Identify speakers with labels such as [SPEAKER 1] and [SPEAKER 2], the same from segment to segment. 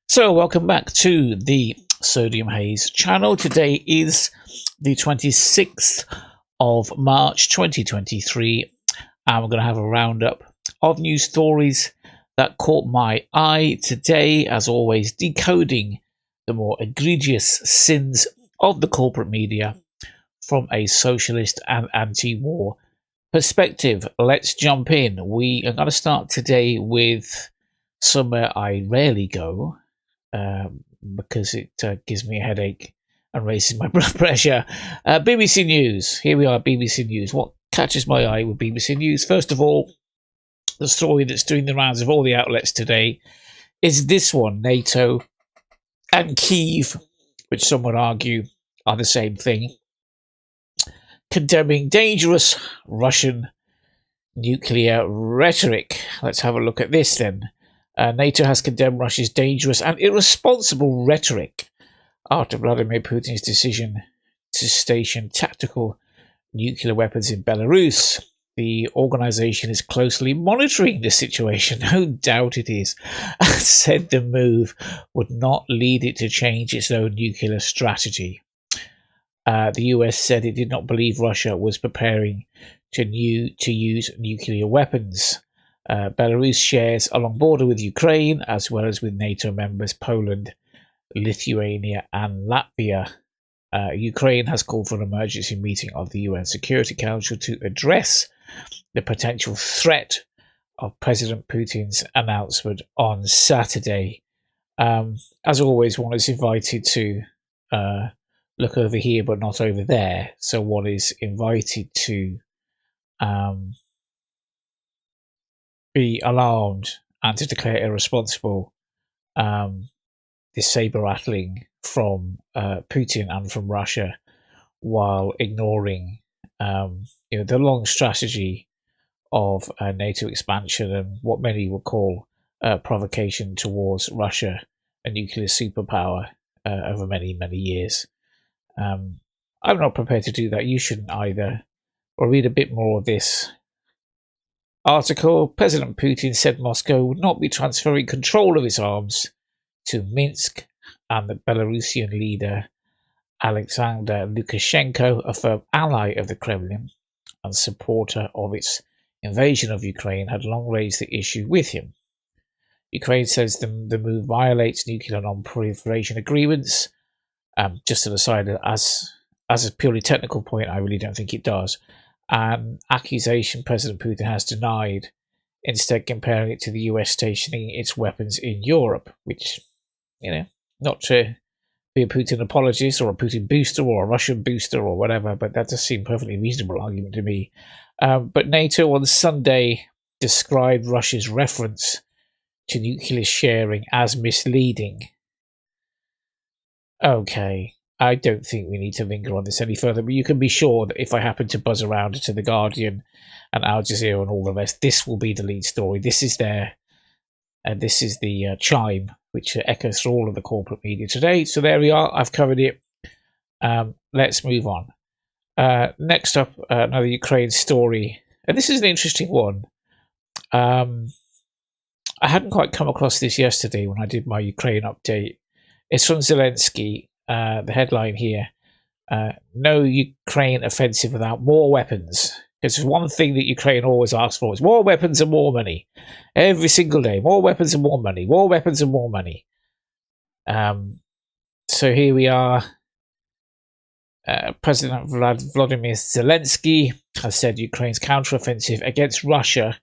[SPEAKER 1] So welcome back to the Sodium Haze channel. Today is the 26th of March 2023, and we're going to have a roundup of news stories that caught my eye today. As always, decoding the more egregious sins of the corporate media from a socialist and anti-war perspective. Let's jump in. We are going to start today with somewhere I rarely go, because it gives me a headache and raises my blood pressure. BBC News. Here we are, BBC News. What catches my eye with BBC News? First of all, the story that's doing the rounds of all the outlets today is this one. NATO and Keir, which some would argue are the same thing, condemning dangerous Russian nuclear rhetoric. Let's have a look at this then. NATO has condemned Russia's dangerous and irresponsible rhetoric after Vladimir Putin's decision to station tactical nuclear weapons in Belarus. The organisation is closely monitoring the situation, no doubt it is, and said the move would not lead it to change its own nuclear strategy. The US said it did not believe Russia was preparing to use nuclear weapons. Belarus shares a long border with Ukraine, as well as with NATO members Poland, Lithuania and Latvia. Ukraine has called for an emergency meeting of the UN Security Council to address the potential threat of President Putin's announcement on Saturday. As always, one is invited to look over here but not over there, so one is invited to be alarmed and to declare irresponsible this sabre rattling from Putin and from Russia, while ignoring the long strategy of NATO expansion and what many would call provocation towards Russia, a nuclear superpower, over many years. I'm not prepared to do that. You shouldn't either. We'll read a bit more of this article. President Putin said Moscow would not be transferring control of its arms to Minsk, and the Belarusian leader Alexander Lukashenko, a firm ally of the Kremlin and supporter of its invasion of Ukraine, had long raised the issue with him. Ukraine says the move violates nuclear non-proliferation agreements. Just an aside, as a purely technical point, I really don't think it does. An accusation President Putin has denied, instead comparing it to the US stationing its weapons in Europe, which, not to be a Putin apologist or a Putin booster or a Russian booster or whatever, but that does seem a perfectly reasonable argument to me. But NATO on Sunday described Russia's reference to nuclear sharing as misleading. Okay, I don't think we need to linger on this any further, but you can be sure that if I happen to buzz around to The Guardian and Al Jazeera and all the rest, this will be the lead story. This is there, and this is the chime which echoes through all of the corporate media today. So there we are. I've covered it. Let's move on. Next up, another Ukraine story, and this is an interesting one. I hadn't quite come across this yesterday when I did my Ukraine update. It's from Zelensky. The headline here: no Ukraine offensive without more weapons. Because one thing that Ukraine always asks for is more weapons and more money. Every single day, more weapons and more money, more weapons and more money. So here we are. President Vladimir Zelensky has said Ukraine's counteroffensive against Russia,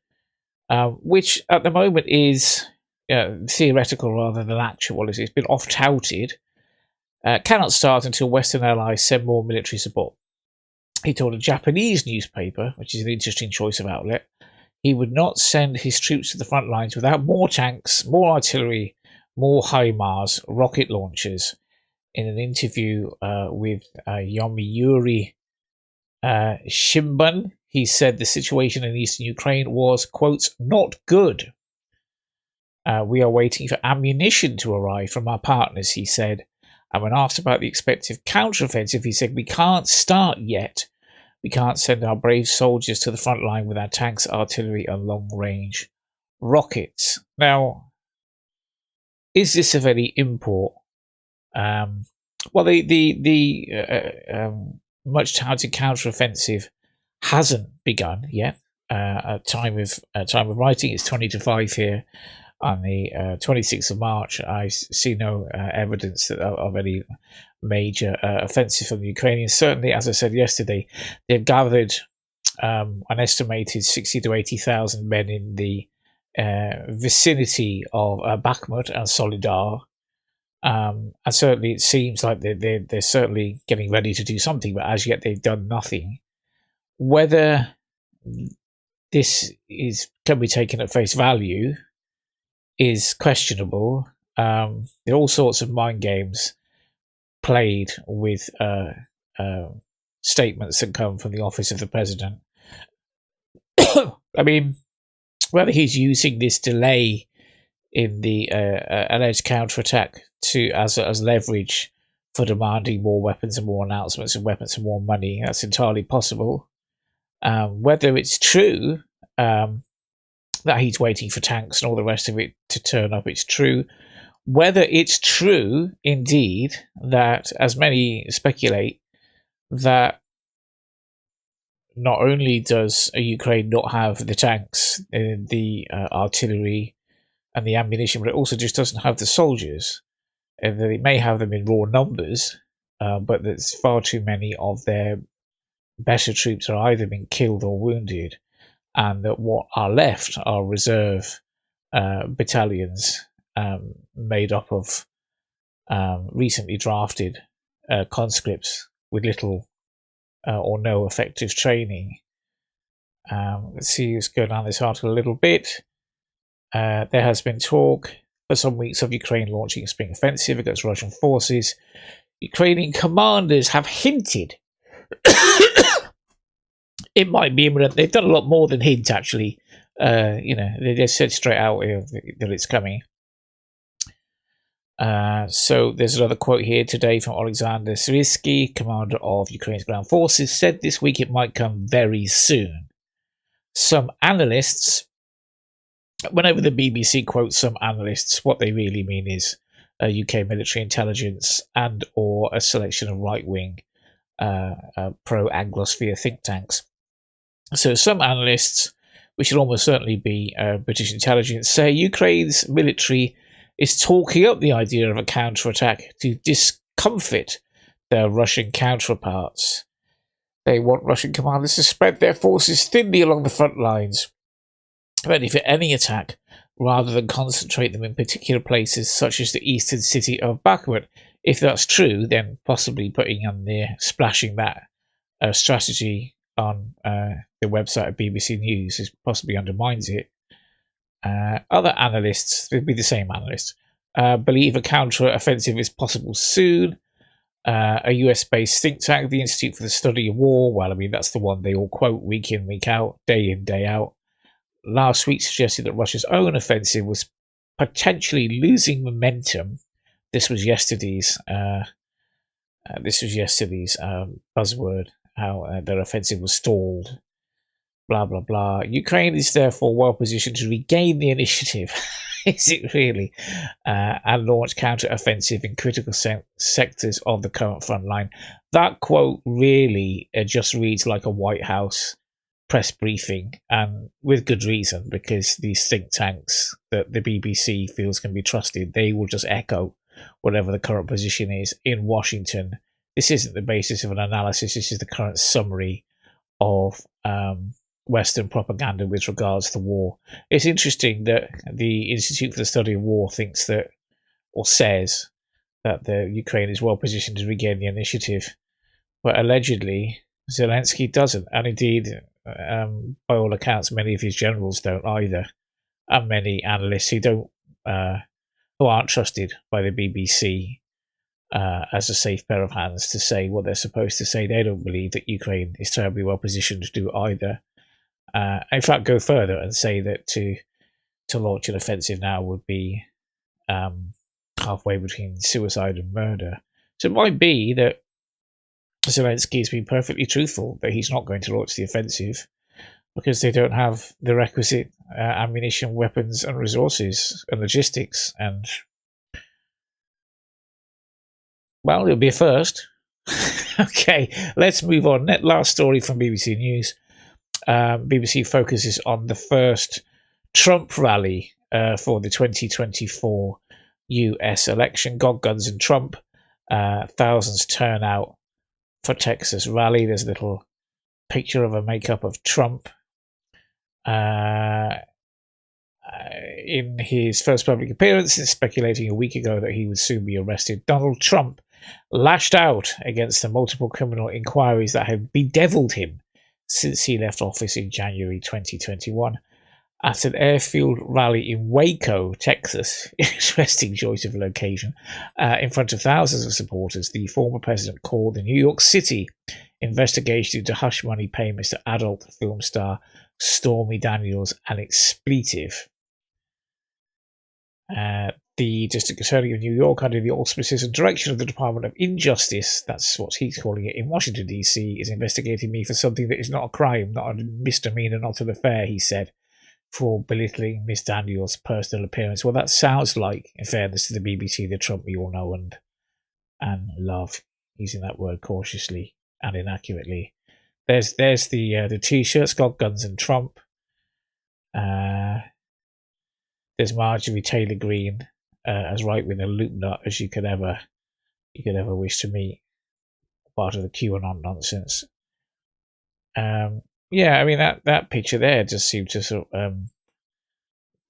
[SPEAKER 1] which at the moment is theoretical rather than actual, as it's been oft-touted, cannot start until Western allies send more military support. He told a Japanese newspaper, which is an interesting choice of outlet, he would not send his troops to the front lines without more tanks, more artillery, more HIMARS, rocket launchers. In an interview with Yomiuri Shimbun, he said the situation in eastern Ukraine was, quotes, not good. We are waiting for ammunition to arrive from our partners, he said. And when asked about the expected counteroffensive, he said, we can't start yet We can't send our brave soldiers to the front line with our tanks, artillery, and long-range rockets. Now, is this of any import? Well, the much touted counteroffensive hasn't begun yet. At time of writing, it's 20 to 5 here on the 26th of March. I see no evidence of any major offensive from the Ukrainians. Certainly, as I said yesterday, they've gathered an estimated 60 to 80,000 men in the vicinity of Bakhmut and Solidar. And certainly it seems like they're certainly getting ready to do something, but as yet they've done nothing. Whether this can be taken at face value is questionable. There are all sorts of mind games played with statements that come from the office of the president. I mean, whether he's using this delay in the alleged counterattack as leverage for demanding more weapons and more announcements of weapons and more money, that's entirely possible. Whether it's true that he's waiting for tanks and all the rest of it to turn up, it's true. Whether it's true, indeed, that, as many speculate, that not only does Ukraine not have the tanks, the artillery, and the ammunition, but it also just doesn't have the soldiers. And that it may have them in raw numbers, but there's far too many of their better troops are either being killed or wounded, and that what are left are reserve battalions made up of recently drafted conscripts with little or no effective training. Let's see, let's go down this article a little bit. There has been talk for some weeks of Ukraine launching a spring offensive against Russian forces. Ukrainian commanders have hinted it might be imminent. They've done a lot more than hint, actually. They just said straight out that it's coming. So there's another quote here today from Alexander Syrskyi, commander of Ukraine's ground forces, said this week it might come very soon. Some analysts, whenever the BBC quotes some analysts, what they really mean is UK military intelligence and or a selection of right-wing pro-Anglosphere think tanks. So some analysts, which should almost certainly be British intelligence, say Ukraine's military is talking up the idea of a counterattack to discomfit their Russian counterparts. They want Russian commanders to spread their forces thinly along the front lines, ready for any attack, rather than concentrate them in particular places such as the eastern city of Bakhmut. If that's true, then possibly putting on there, splashing that strategy on the website of BBC News is possibly undermines it. Other analysts, they'd be the same analysts, believe a counter-offensive is possible soon. A US-based think tank, the Institute for the Study of War, well, I mean, that's the one they all quote week in, week out, day in, day out, last week suggested that Russia's own offensive was potentially losing momentum. This was yesterday's buzzword, how their offensive was stalled. Blah, blah, blah. Ukraine is therefore well positioned to regain the initiative. Is it really? And launch counter-offensive in critical sectors of the current front line. That quote really just reads like a White House press briefing, and with good reason, because these think tanks that the BBC feels can be trusted, they will just echo whatever the current position is in Washington. This isn't the basis of an analysis. This is the current summary of Western propaganda with regards to war. It's interesting that the Institute for the Study of War thinks that, or says, that the Ukraine is well positioned to regain the initiative, but allegedly Zelensky doesn't, and indeed, by all accounts, many of his generals don't either, and many analysts who aren't trusted by the BBC as a safe pair of hands to say what they're supposed to say. They don't believe that Ukraine is terribly well positioned to do either. In fact, go further and say that to launch an offensive now would be halfway between suicide and murder. So it might be that Zelensky has been perfectly truthful that he's not going to launch the offensive because they don't have the requisite ammunition, weapons, and resources and logistics. And, well, it'll be a first. Okay, let's move on. Last story from BBC News. BBC focuses on the first Trump rally for the 2024 US election. God, guns, and Trump. Thousands turn out for Texas rally. There's a little picture of a makeup of Trump in his first public appearance, speculating a week ago that he would soon be arrested. Donald Trump lashed out against the multiple criminal inquiries that have bedeviled him since he left office in January 2021 at an airfield rally in Waco, Texas. Interesting choice of location. In front of thousands of supporters, the former president called the New York City investigation into hush money payments to adult film star Stormy Daniels an expletive. The District Attorney of New York, under the auspices and direction of the Department of Injustice, that's what he's calling it, in Washington, D.C., is investigating me for something that is not a crime, not a misdemeanor, not an affair, he said, for belittling Miss Daniels' personal appearance. Well, that sounds like, in fairness to the BBC, the Trump we all know and love, using that word cautiously and inaccurately. There's the T-shirts, got guns and Trump. There's Marjorie Taylor Greene as right wing a loop nut as you could ever wish to meet, part of the QAnon nonsense. Yeah, I mean that picture there just seemed to sort of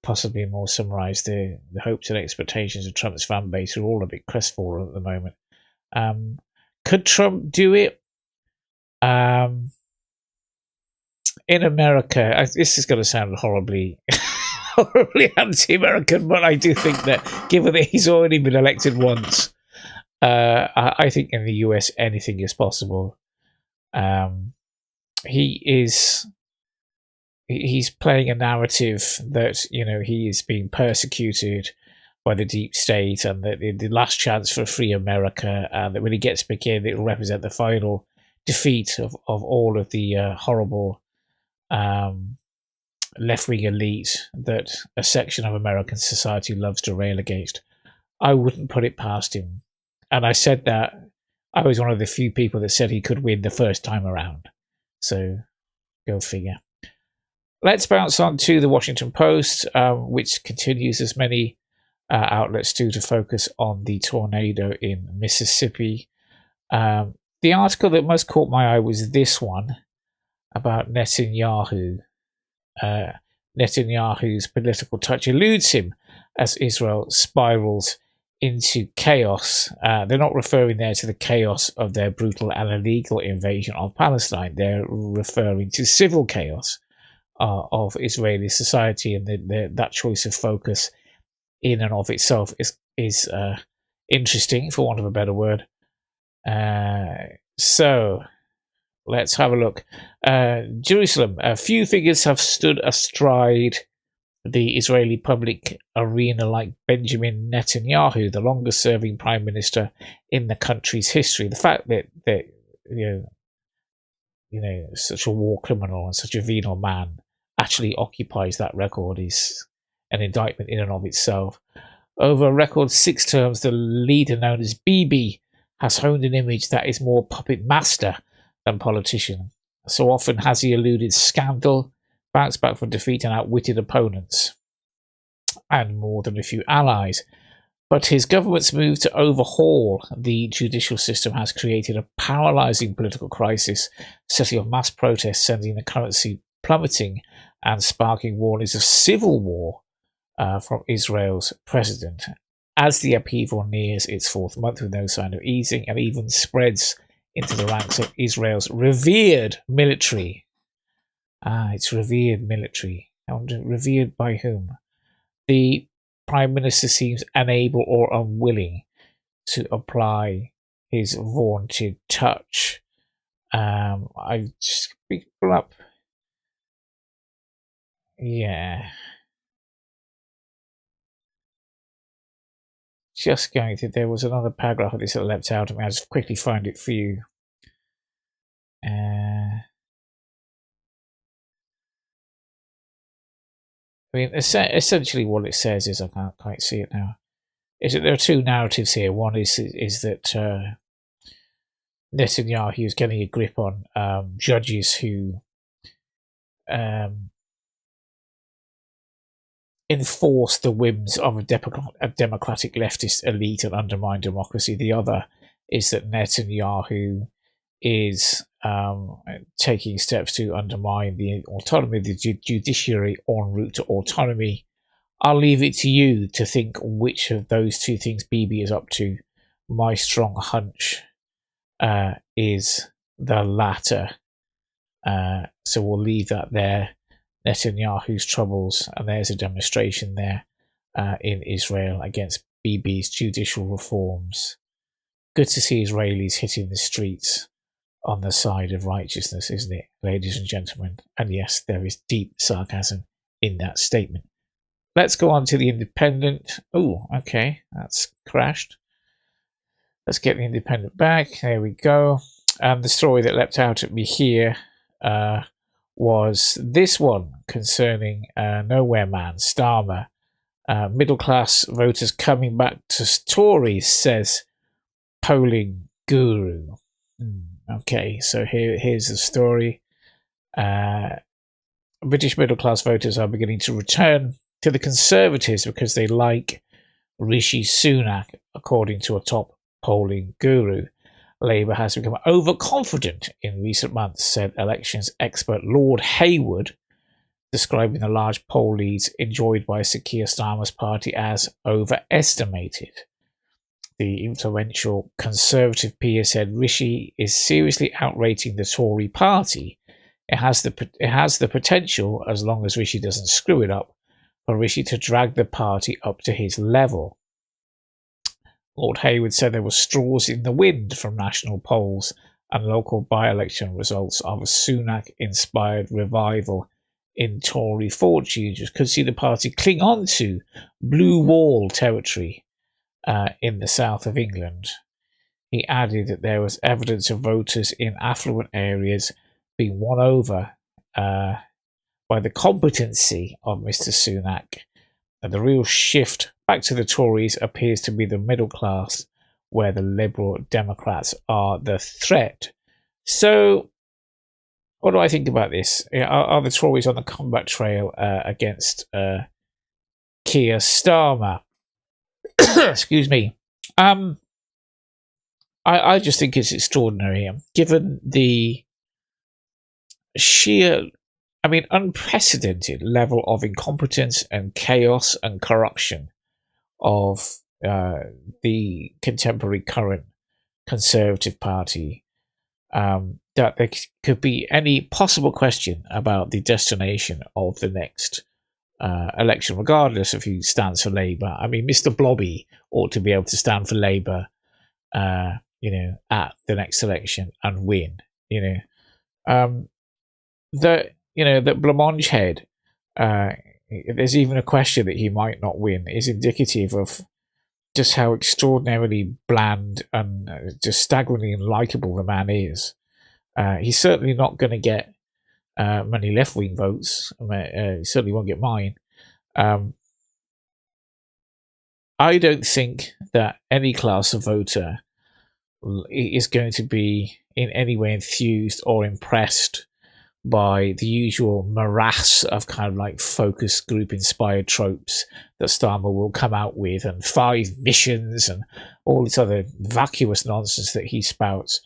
[SPEAKER 1] possibly more summarise the hopes and expectations of Trump's fan base, who are all a bit crestfallen at the moment. Could Trump do it? In America, this is going to sound horribly anti-American, but I do think that given that he's already been elected once, I think in the US anything is possible. He's playing a narrative that he is being persecuted by the deep state, and that the last chance for a free America, and that when he gets back in, it will represent the final defeat of all of the horrible left-wing elite that a section of American society loves to rail against. I wouldn't put it past him. And I said that I was one of the few people that said he could win the first time around. So, go figure. Let's bounce on to the Washington Post, which continues, as many outlets do, to focus on the tornado in Mississippi. The article that most caught my eye was this one about Netanyahu. Netanyahu's political touch eludes him as Israel spirals into chaos. They're not referring there to the chaos of their brutal and illegal invasion of Palestine. They're referring to civil chaos of Israeli society, and that choice of focus in and of itself is interesting, for want of a better word. So let's have a look. Jerusalem. A few figures have stood astride the Israeli public arena like Benjamin Netanyahu, the longest-serving prime minister in the country's history. The fact that such a war criminal and such a venal man actually occupies that record is an indictment in and of itself. Over a record 6 terms, the leader, known as Bibi, has honed an image that is more puppet master than politician. So often has he eluded scandal, bounced back from defeat, and outwitted opponents, and more than a few allies. But his government's move to overhaul the judicial system has created a paralysing political crisis, setting off mass protests, sending the currency plummeting, and sparking warnings of civil war from Israel's president. As the upheaval nears its 4th month with no sign of easing, and even spreads into the ranks of Israel's revered military. It's revered military. Revered by whom? The Prime Minister seems unable or unwilling to apply his vaunted touch. I just pull up. Yeah. Just going to. There was another paragraph of this that leapt out at me. I'll just quickly find it for you. I mean, essentially what it says is, I can't quite see it now, is that there are two narratives here. One is that Netanyahu is getting a grip on judges who um, enforce the whims of a democratic leftist elite and undermine democracy. The other is that Netanyahu is taking steps to undermine the autonomy of the judiciary en route to autonomy. I'll leave it to you to think which of those two things Bibi is up to. My strong hunch is the latter. So we'll leave that there. Netanyahu's troubles, and there's a demonstration there in Israel against Bibi's judicial reforms. Good to see Israelis hitting the streets on the side of righteousness, isn't it, ladies and gentlemen? And yes, there is deep sarcasm in that statement. Let's go on to the Independent. Oh, okay, that's crashed. Let's get the Independent back. There we go. The story that leapt out at me here was this one concerning Nowhere Man, Starmer. Middle class voters coming back to Tories, says polling guru. Okay, so here's the story. British middle class voters are beginning to return to the Conservatives because they like Rishi Sunak, according to a top polling guru. Labour has become overconfident in recent months, said elections expert Lord Hayward, describing the large poll leads enjoyed by Sir Keir Starmer's party as overestimated. The influential Conservative peer said Rishi is seriously outrating the Tory party. It has the potential, as long as Rishi doesn't screw it up, for Rishi to drag the party up to his level. Lord Hayward said there were straws in the wind from national polls and local by-election results of a Sunak-inspired revival in Tory fortunes, which could see the party cling on to blue wall territory in the south of England. He added that there was evidence of voters in affluent areas being won over by the competency of Mr. Sunak. And the real shift back to the Tories appears to be the middle class, where the Liberal Democrats are the threat. So, what do I think about this? Are the Tories on the comeback trail against Keir Starmer? Excuse me. I just think it's extraordinary, given the sheer, unprecedented level of incompetence and chaos and corruption of the contemporary current Conservative Party, that there could be any possible question about the destination of the next election, regardless of who stands for Labour. I mean, Mr. Blobby ought to be able to stand for Labour, at the next election and win. That Blancmange head, there's even a question that he might not win, is indicative of just how extraordinarily bland and just staggeringly unlikable the man is. He's certainly not going to get many left-wing votes. He certainly won't get mine. I don't think that any class of voter is going to be in any way enthused or impressed by the usual morass of kind of like focus group inspired tropes that Starmer will come out with, and 5 missions and all this other vacuous nonsense that he spouts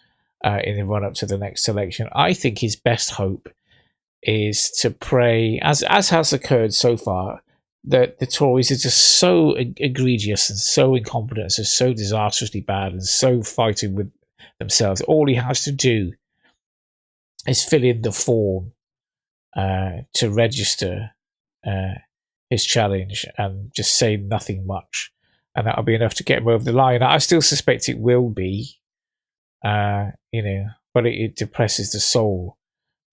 [SPEAKER 1] in the run up to the next election. I think his best hope is to pray, as has occurred so far, that the Tories are just so egregious and so incompetent and so disastrously bad and so fighting with themselves. All he has to do is fill in the form to register his challenge and just say nothing much, and that'll be enough to get him over the line. I still suspect it will be, but it depresses the soul,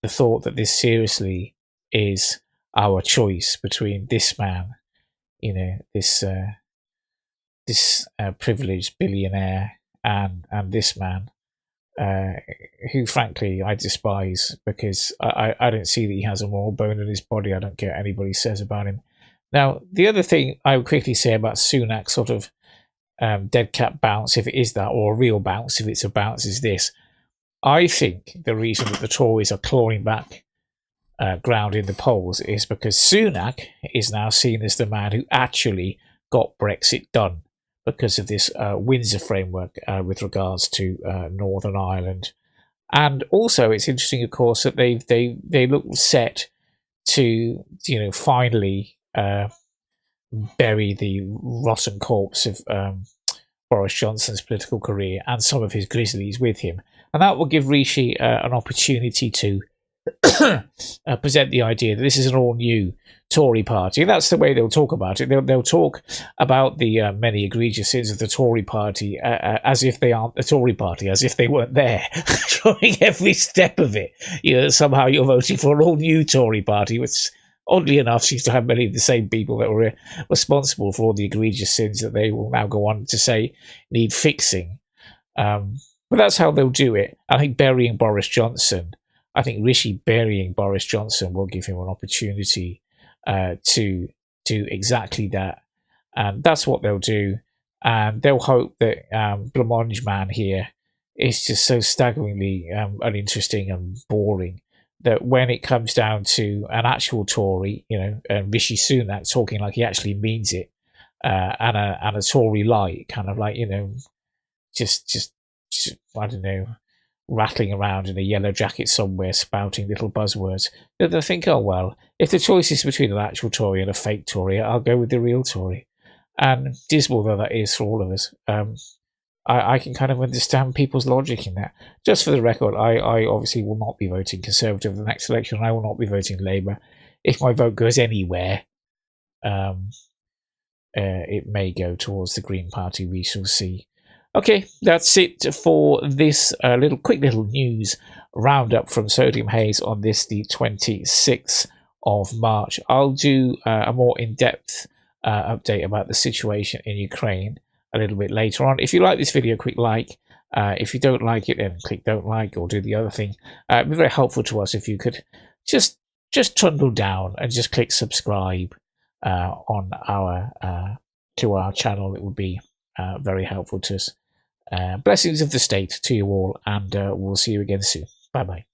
[SPEAKER 1] the thought that this seriously is our choice between this man, this privileged billionaire, and this man, who frankly I despise, because I don't see that he has a moral bone in his body. I don't care what anybody says about him. Now, the other thing I would quickly say about Sunak sort of dead cat bounce, if it is that, or a real bounce, if it's a bounce, is this. I think the reason that the Tories are clawing back ground in the polls is because Sunak is now seen as the man who actually got Brexit done because of this Windsor framework with regards to Northern Ireland. And also, it's interesting, of course, that they look set to finally bury the rotten corpse of Boris Johnson's political career and some of his grizzlies with him, and that will give Rishi an opportunity to present the idea that this is an all-new Tory party. And that's the way they'll talk about it. They'll talk about the many egregious sins of the Tory party as if they aren't the Tory party, as if they weren't there, showing every step of it. Somehow you're voting for an all-new Tory party, which, oddly enough, seems to have many of the same people that were responsible for all the egregious sins that they will now go on to say need fixing. But that's how they'll do it. I think burying Boris Johnson, I think Rishi burying Boris Johnson will give him an opportunity to do exactly that. And that's what they'll do. And they'll hope that Blairite man here is just so staggeringly uninteresting and boring that when it comes down to an actual Tory, Rishi Sunak talking like he actually means it, and a Tory light, kind of like, just I don't know, rattling around in a yellow jacket somewhere, spouting little buzzwords, they'll think, oh well, if the choice is between an actual Tory and a fake Tory, I'll go with the real Tory. And dismal though that is for all of us, I can kind of understand people's logic in that. Just for the record, I obviously will not be voting Conservative in the next election. I will not be voting Labour. If my vote goes anywhere, it may go towards the Green Party. We shall see. Okay, that's it for this quick little news roundup from Sodium Haze on the 26th of March. I'll do a more in-depth update about the situation in Ukraine a little bit later on. If you like this video, click like. If you don't like it, then click don't like, or do the other thing. It'd be very helpful to us if you could just trundle down and just click subscribe on to our channel. It would be very helpful to us. Blessings of the state to you all, and we'll see you again soon. Bye bye.